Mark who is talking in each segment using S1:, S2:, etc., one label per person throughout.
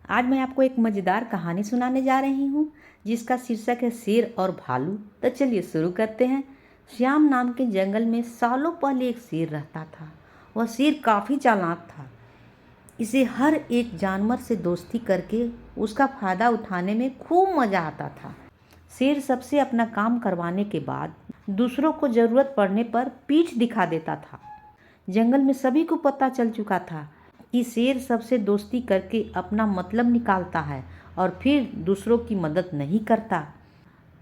S1: आज मैं आपको एक मज़ेदार कहानी सुनाने जा रही हूँ जिसका शीर्षक है शेर और भालू। तो चलिए शुरू करते हैं। श्याम नाम के जंगल में सालों पहले एक शेर रहता था। वह शेर काफ़ी चालाक था। इसे हर एक जानवर से दोस्ती करके उसका फ़ायदा उठाने में खूब मज़ा आता था। शेर सबसे अपना काम करवाने के बाद दूसरों को ज़रूरत पड़ने पर पीठ दिखा देता था। जंगल में सभी को पता चल चुका था कि शेर सबसे दोस्ती करके अपना मतलब निकालता है और फिर दूसरों की मदद नहीं करता।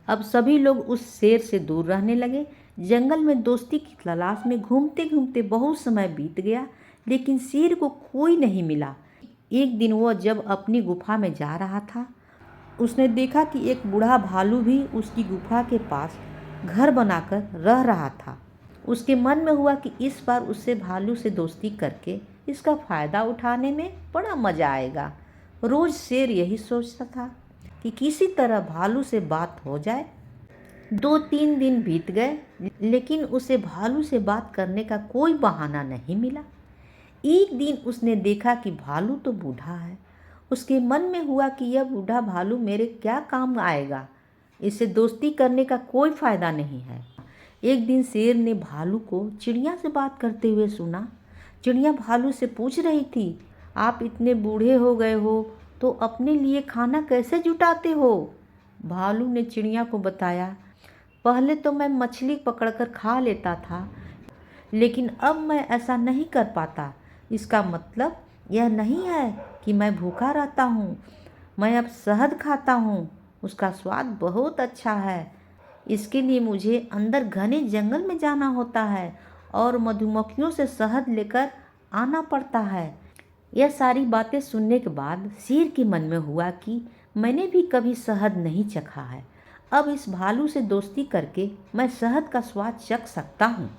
S1: अब सभी लोग उस शेर से दूर रहने लगे। जंगल में दोस्ती की तलाश में घूमते घूमते बहुत समय बीत गया, लेकिन शेर को कोई नहीं मिला। एक दिन वह जब अपनी गुफा में जा रहा था, उसने देखा कि एक बूढ़ा भालू भी उसकी गुफा के पास घर बनाकर रह रहा था। उसके मन में हुआ कि इस बार उससे भालू से दोस्ती करके इसका फ़ायदा उठाने में बड़ा मज़ा आएगा। रोज़ शेर यही सोचता था कि किसी तरह भालू से बात हो जाए। 2-3 दिन बीत गए, लेकिन उसे भालू से बात करने का कोई बहाना नहीं मिला। एक दिन उसने देखा कि भालू तो बूढ़ा है। उसके मन में हुआ कि यह बूढ़ा भालू मेरे क्या काम आएगा, इससे दोस्ती करने का कोई फ़ायदा नहीं है। एक दिन शेर ने भालू को चिड़िया से बात करते हुए सुना। चिड़िया भालू से पूछ रही थी, आप इतने बूढ़े हो गए हो तो अपने लिए खाना कैसे जुटाते हो? भालू ने चिड़िया को बताया, पहले तो मैं मछली पकड़कर खा लेता था, लेकिन अब मैं ऐसा नहीं कर पाता। इसका मतलब यह नहीं है कि मैं भूखा रहता हूँ। मैं अब शहद खाता हूँ, उसका स्वाद बहुत अच्छा है। इसके लिए मुझे अंदर घने जंगल में जाना होता है और मधुमक्खियों से शहद लेकर आना पड़ता है। यह सारी बातें सुनने के बाद शेर के मन में हुआ कि मैंने भी कभी शहद नहीं चखा है। अब इस भालू से दोस्ती करके मैं शहद का स्वाद चख सकता हूँ।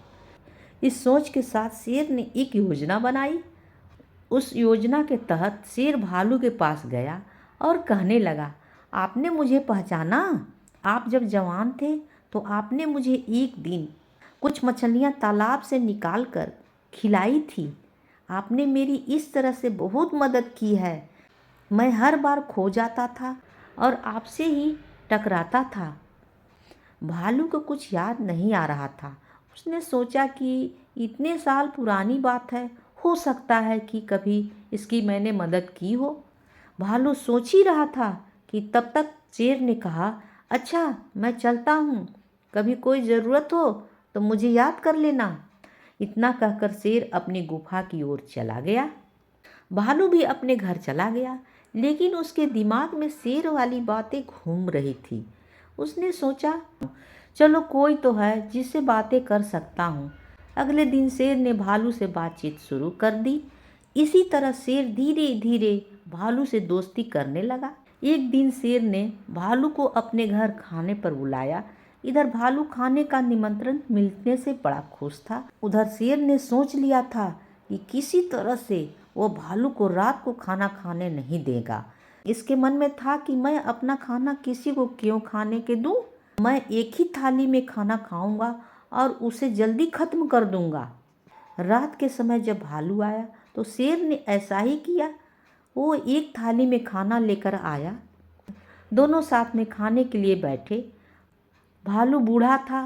S1: इस सोच के साथ शेर ने एक योजना बनाई। उस योजना के तहत शेर भालू के पास गया और कहने लगा, आपने मुझे पहचाना? आप जब जवान थे तो आपने मुझे एक दिन कुछ मछलियाँ तालाब से निकाल कर खिलाई थी। आपने मेरी इस तरह से बहुत मदद की है। मैं हर बार खो जाता था और आपसे ही टकराता था। भालू को कुछ याद नहीं आ रहा था। उसने सोचा कि इतने साल पुरानी बात है, हो सकता है कि कभी इसकी मैंने मदद की हो। भालू सोच ही रहा था कि तब तक शेर ने कहा, अच्छा मैं चलता हूँ, कभी कोई ज़रूरत हो तो मुझे याद कर लेना। इतना कहकर शेर अपनी गुफा की ओर चला गया। भालू भी अपने घर चला गया, लेकिन उसके दिमाग में शेर वाली बातें घूम रही थी। उसने सोचा, चलो कोई तो है जिससे बातें कर सकता हूँ। अगले दिन शेर ने भालू से बातचीत शुरू कर दी। इसी तरह शेर धीरे धीरे भालू से दोस्ती करने लगा। एक दिन शेर ने भालू को अपने घर खाने पर बुलाया। इधर भालू खाने का निमंत्रण मिलने से बड़ा खुश था। उधर शेर ने सोच लिया था कि किसी तरह से वो भालू को रात को खाना खाने नहीं देगा। इसके मन में था कि मैं अपना खाना किसी को क्यों खाने के दूं। मैं एक ही थाली में खाना खाऊंगा और उसे जल्दी खत्म कर दूंगा। रात के समय जब भालू आया तो शेर ने ऐसा ही किया। वो एक थाली में खाना लेकर आया। दोनों साथ में खाने के लिए बैठे। भालू बूढ़ा था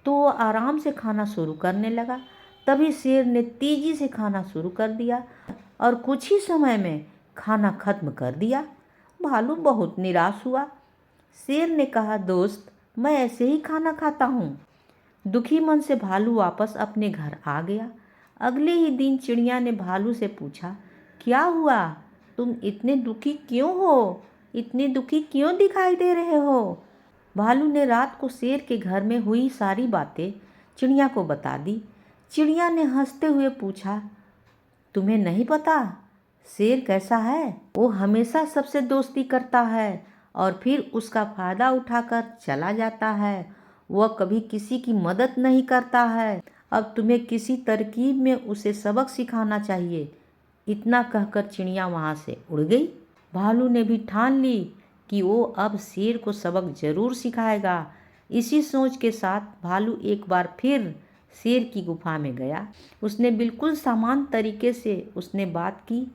S1: तो वो आराम से खाना शुरू करने लगा। तभी शेर ने तेजी से खाना शुरू कर दिया और कुछ ही समय में खाना खत्म कर दिया। भालू बहुत निराश हुआ। शेर ने कहा, दोस्त मैं ऐसे ही खाना खाता हूँ। दुखी मन से भालू वापस अपने घर आ गया। अगले ही दिन चिड़िया ने भालू से पूछा, क्या हुआ, तुम इतने दुखी क्यों हो? इतने दुखी क्यों दिखाई दे रहे हो? भालू ने रात को शेर के घर में हुई सारी बातें चिड़िया को बता दी। चिड़िया ने हंसते हुए पूछा, तुम्हें नहीं पता शेर कैसा है? वो हमेशा सबसे दोस्ती करता है और फिर उसका फ़ायदा उठाकर चला जाता है। वह कभी किसी की मदद नहीं करता है। अब तुम्हें किसी तरकीब में उसे सबक सिखाना चाहिए। इतना कहकर चिड़िया वहाँ से उड़ गई। भालू ने भी ठान ली कि वो अब शेर को सबक ज़रूर सिखाएगा। इसी सोच के साथ भालू एक बार फिर शेर की गुफा में गया। उसने बिल्कुल समान तरीके से उसने बात की।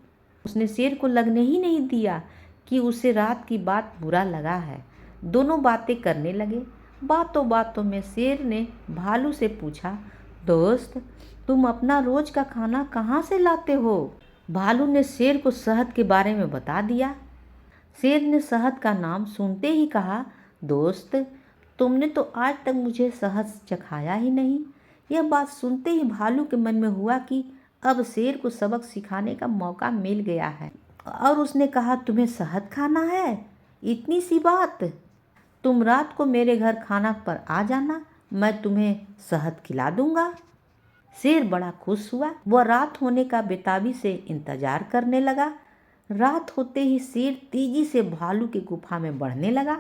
S1: उसने शेर को लगने ही नहीं दिया कि उसे रात की बात बुरा लगा है। दोनों बातें करने लगे। बातों बातों में शेर ने भालू से पूछा, दोस्त, तुम अपना रोज का खाना कहाँ से लाते हो? भालू ने शेर को शहद के बारे में बता दिया। शेर ने शहद का नाम सुनते ही कहा, दोस्त, तुमने तो आज तक मुझे शहद चखाया ही नहीं। यह बात सुनते ही भालू के मन में हुआ कि अब शेर को सबक सिखाने का मौका मिल गया है, और उसने कहा, तुम्हें शहद खाना है? इतनी सी बात? तुम रात को मेरे घर खाना पर आ जाना, मैं तुम्हें शहद खिला दूंगा। शेर बड़ा खुश हुआ। वह रात होने का बेताबी से इंतजार करने लगा। रात होते ही शेर तेजी से भालू की गुफा में बढ़ने लगा।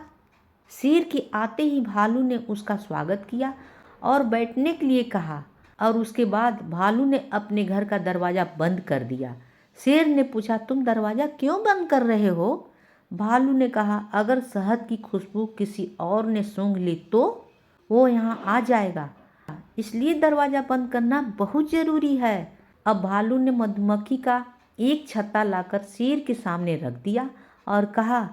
S1: शेर के आते ही भालू ने उसका स्वागत किया और बैठने के लिए कहा, और उसके बाद भालू ने अपने घर का दरवाज़ा बंद कर दिया। शेर ने पूछा, तुम दरवाज़ा क्यों बंद कर रहे हो? भालू ने कहा, अगर शहद की खुशबू किसी और ने सूंघ ली तो वो यहाँ आ जाएगा, इसलिए दरवाज़ा बंद करना बहुत ज़रूरी है। अब भालू ने मधुमक्खी का एक छत्ता लाकर शेर के सामने रख दिया और कहा,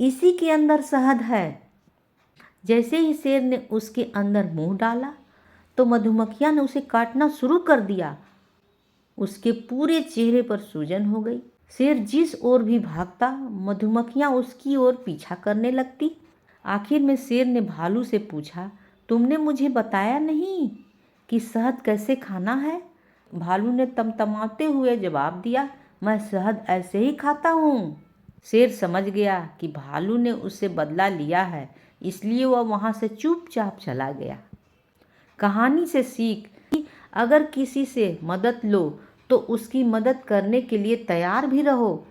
S1: इसी के अंदर शहद है। जैसे ही शेर ने उसके अंदर मुंह डाला तो मधुमक्खियां ने उसे काटना शुरू कर दिया। उसके पूरे चेहरे पर सूजन हो गई। शेर जिस ओर भी भागता, मधुमक्खियां उसकी ओर पीछा करने लगती। आखिर में शेर ने भालू से पूछा, तुमने मुझे बताया नहीं कि शहद कैसे खाना है? भालू ने तमतमाते हुए जवाब दिया, मैं शहद ऐसे ही खाता हूँ। शेर समझ गया कि भालू ने उससे बदला लिया है, इसलिए वह वहाँ से चुपचाप चला गया। कहानी से सीख, अगर किसी से मदद लो तो उसकी मदद करने के लिए तैयार भी रहो।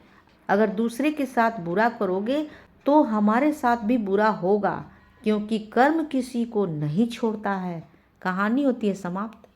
S1: अगर दूसरे के साथ बुरा करोगे तो हमारे साथ भी बुरा होगा, क्योंकि कर्म किसी को नहीं छोड़ता है। कहानी होती है समाप्त।